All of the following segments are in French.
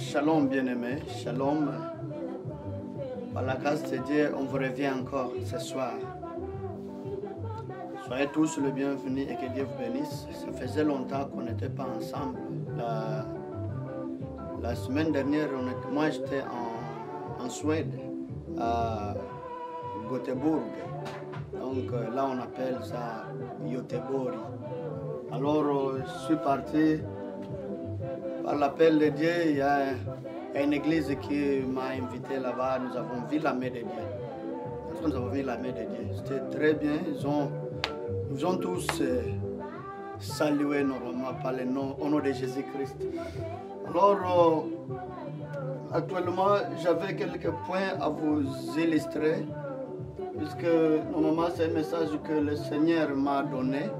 Shalom bien-aimés, shalom. Par la grâce de Dieu, on vous revient encore ce soir. Soyez tous le bienvenu et que Dieu vous bénisse. Ça faisait longtemps qu'on n'était pas ensemble. La semaine dernière, moi j'étais en Suède, à Göteborg. Donc là on appelle ça Göteborg. Alors je suis parti. Par l'appel de Dieu, il y a une église qui m'a invité là-bas. Nous avons vu la main de Dieu. Nous avons vu la main de Dieu. C'était très bien. Nous ont tous salué normalement par le nom, au nom de Jésus-Christ. Alors, actuellement, j'avais quelques points à vous illustrer. Puisque normalement, c'est un message que le Seigneur m'a donné.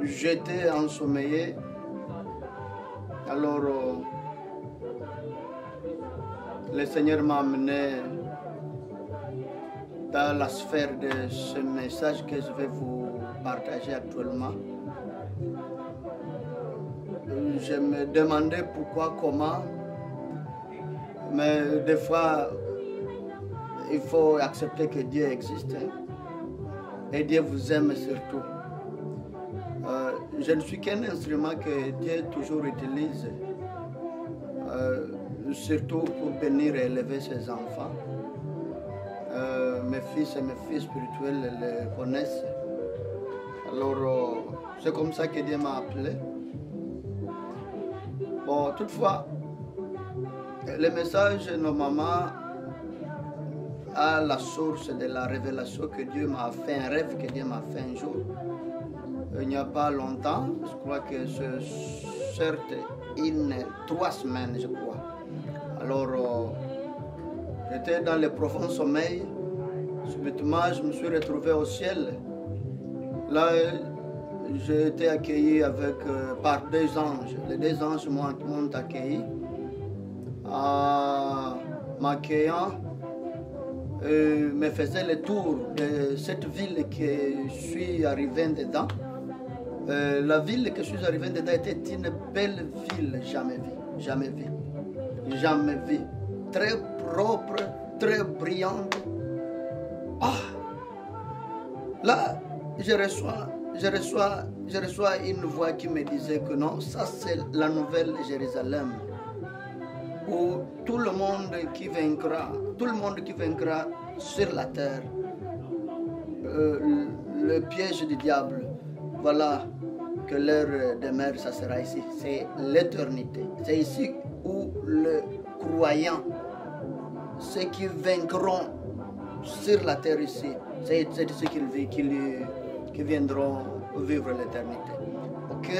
J'étais ensommeillé, alors le Seigneur m'a amené dans la sphère de ce message que je vais vous partager actuellement. Je me demandais pourquoi, comment, mais des fois il faut accepter que Dieu existe et Dieu vous aime surtout. Je ne suis qu'un instrument que Dieu toujours utilise, surtout pour bénir et élever ses enfants. Mes fils et mes filles spirituels le connaissent. Alors, c'est comme ça que Dieu m'a appelé. Bon, toutefois, le message, normalement, à la source de la révélation que Dieu m'a fait, un rêve que Dieu m'a fait un jour. Il n'y a pas longtemps, je crois que c'est certes 3 semaines, je crois. Alors, j'étais dans le profond sommeil. Subitement, je me suis retrouvé au ciel. Là, j'ai été accueilli par 2 anges. Les 2 anges m'ont accueilli. M'accueillant, me faisaient le tour de cette ville que je suis arrivé dedans. La ville que je suis arrivé dedans était une belle ville, jamais vue, jamais vue, jamais vue. Très propre, très brillante. Là, je reçois une voix qui me disait que non, ça c'est la nouvelle Jérusalem, où tout le monde qui vaincra sur la terre, le piège du diable, voilà que l'heure demeure, ça sera ici. C'est l'éternité. C'est ici où les croyants, ceux qui vaincront sur la terre ici, c'est ici qui viendront vivre l'éternité. Ok?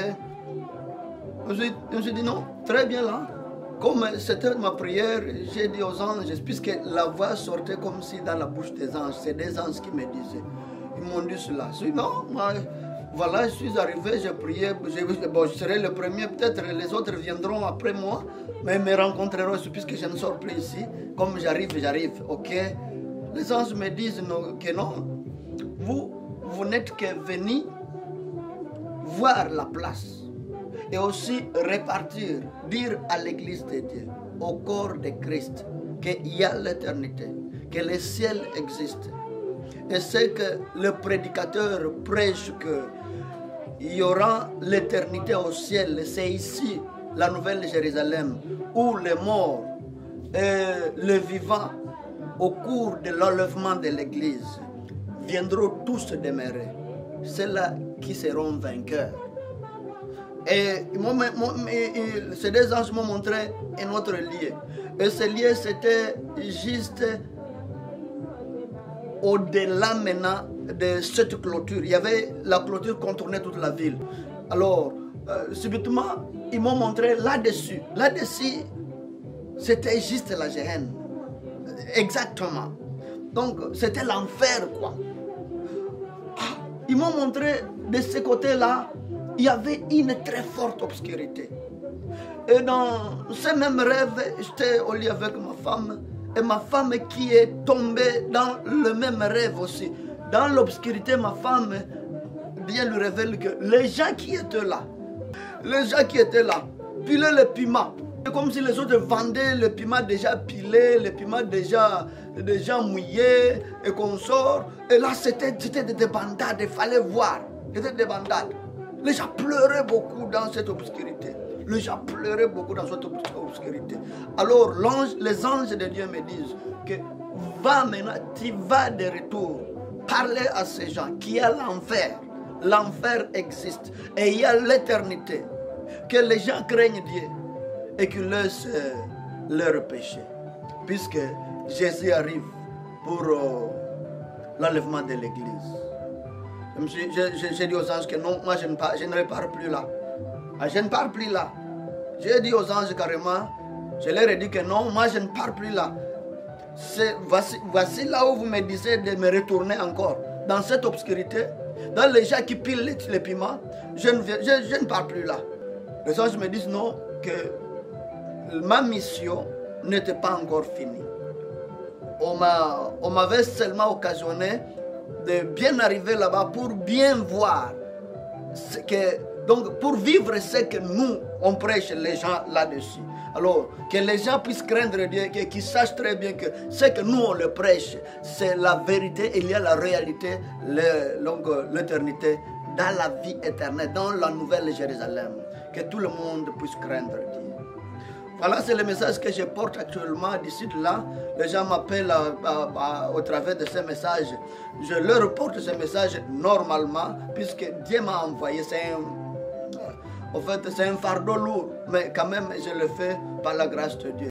Je me suis dit non, très bien là. Comme c'était ma prière, j'ai dit aux anges, puisque la voix sortait comme si dans la bouche des anges, c'est des anges qui me disaient. Ils m'ont dit cela. Je dis non, moi, voilà, je suis arrivé, j'ai prié, je serai le premier, peut-être les autres viendront après moi, mais ils me rencontreront puisque je ne sors plus ici. Comme j'arrive, ok? Les anges me disent que non, vous n'êtes que venus voir la place. Et aussi repartir, dire à l'église de Dieu, au corps de Christ, qu'il y a l'éternité, que le ciel existe. Et c'est que le prédicateur prêche qu'il y aura l'éternité au ciel. C'est ici, la nouvelle Jérusalem, où les morts et les vivants, au cours de l'enlèvement de l'église, viendront tous demeurer. C'est là qui seront vainqueurs. Et ces 2 anges m'ont montré un autre lieu. Et ce lieu, c'était juste au-delà maintenant de cette clôture. Il y avait la clôture contournait toute la ville. Alors, subitement, ils m'ont montré là-dessus. Là-dessus, c'était juste la Géhenne. Exactement. Donc, c'était l'enfer, quoi. Ils m'ont montré de ce côté-là, il y avait une très forte obscurité. Et dans ce même rêve, j'étais au lit avec ma femme. Et ma femme qui est tombée dans le même rêve aussi. Dans l'obscurité, ma femme, Dieu lui révèle que les gens qui étaient là, Les gens qui étaient là, pilaient le piment. C'est comme si les autres vendaient le piment déjà pilé, le piment déjà mouillé et qu'on sort. Et là, c'était des débandades, il fallait voir. C'était des débandades. Les gens pleuraient beaucoup dans cette obscurité. Les gens pleuraient beaucoup dans cette obscurité. Alors, les anges de Dieu me disent que va maintenant, tu vas de retour parler à ces gens qu'il y a l'enfer. L'enfer existe et il y a l'éternité. Que les gens craignent Dieu et qu'ils laissent leurs péchés. Puisque Jésus arrive pour l'enlèvement de l'église. J'ai dit aux anges que non, moi je ne repars plus là. Je ne pars plus là. J'ai dit aux anges carrément, je leur ai dit que non, moi je ne pars plus là. Voici là où vous me disiez de me retourner encore. Dans cette obscurité, dans les gens qui pilent les piments, je ne pars plus là. Les anges me disent non, que ma mission n'était pas encore finie. On m'avait seulement occasionné de bien arriver là-bas pour bien voir donc pour vivre ce que nous on prêche les gens là-dessus. Alors que les gens puissent craindre Dieu, qu'ils sachent très bien que ce que nous on le prêche, c'est la vérité, il y a la réalité, l'éternité dans la vie éternelle, dans la nouvelle Jérusalem. Que tout le monde puisse craindre Dieu. Voilà, c'est le message que je porte actuellement d'ici de là. Les gens m'appellent au travers de ces messages. Je leur porte ce message normalement, puisque Dieu m'a envoyé. En fait, c'est un fardeau lourd, mais quand même, je le fais par la grâce de Dieu.